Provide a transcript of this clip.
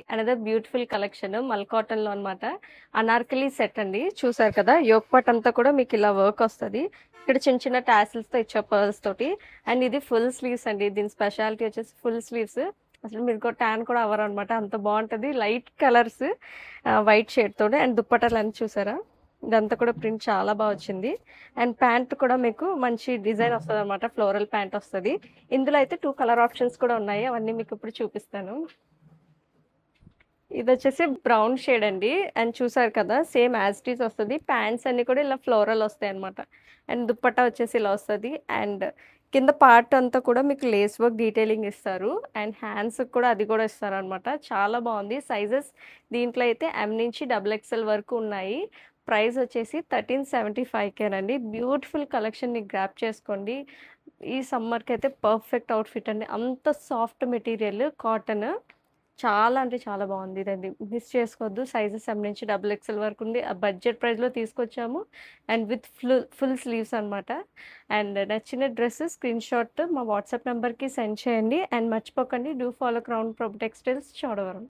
Another beautiful collection మల్ కాటన్‌లో అనమాట. అనార్కలి సెట్ అండి. చూసారు కదా! యోక్ పార్ట్ అంతా కూడా మీకు ఇలా వర్క్ వస్తది. ఇక్కడ చిన్న చిన్న టాసిల్స్‌తో ఇచ్చారు పర్ల్స్ తోటి. అండ్ ఇది ఫుల్ స్లీవ్స్ అండి. దీని స్పెషాలిటీ వచ్చేసి ఫుల్ స్లీవ్స్. అసలు మీరు కూడా ట్యాన్ కూడా అవ్వరనమాట. అంత బావుంటది. లైట్ కలర్స్ వైట్ షేడ్ తోటి అండ్ దుప్పట్టా లెంత్ చూసారా? ఇదంతా కూడా ప్రింట్ చాలా బా వచ్చింది. అండ్ ప్యాంట్ కూడా మీకు మంచి డిజైన్ వస్తదనమాట. ఫ్లోరల్ ప్యాంట్ వస్తది. ఇందులో అయితే 2 కలర్ ఆప్షన్స్ కూడా ఉన్నాయి. అవన్నీ మీకు ఇప్పుడు చూపిస్తాను. ఇదొచ్చేసి బ్రౌన్ షేడ్ అండి. అండ్ చూసారు కదా! సేమ్ యాజ్ ఇట్ ఈజ్ వస్తది. ప్యాంట్స్ అన్నీ కూడా ఇలా ఫ్లోరల్ వస్తాయన్నమాట. అండ్ దుప్పట్టా వచ్చేసి ఇలా వస్తది. అండ్ కింద పార్ట్ అంతా కూడా మీకు లేస్ వర్క్ డీటెయిలింగ్ ఇస్తారు. అండ్ హ్యాండ్స్‌కి కూడా అది కూడా ఇస్తారనమాట. చాలా బావుంది. సైజెస్ దీంట్లో అయితే ఎమ్ నుంచి డబుల్ ఎక్స్‌ఎల్ వరకు ఉన్నాయి. ప్రైస్ వచ్చేసి 1375 బ్యూటిఫుల్ కలెక్షన్‌ని గ్రాబ్ చేసుకోండి. ఈ సమ్మర్‌కైతే పర్ఫెక్ట్ అవుట్‌ఫిట్ అండి. అంత సాఫ్ట్ మెటీరియల్ కాటన్. చాలా అంటే చాలా బావుంది ఇదండి. మిస్ చేసుకోవద్దు. సైజెస్ ఎమ్ నుంచి డబుల్ ఎక్స్‌ఎల్ వరకు ఉంది. ఆ బడ్జెట్ ప్రైస్‌లో తీసుకొచ్చాము. అండ్ విత్ ఫుల్ స్లీవ్స్ అనమాట. అండ్ నచ్చిన డ్రెస్ స్క్రీన్‌షాట్ మా వాట్సాప్ నంబర్‌కి సెండ్ చేయండి. అండ్ మర్చిపోకండి do follow crown probe textiles Chodavaram.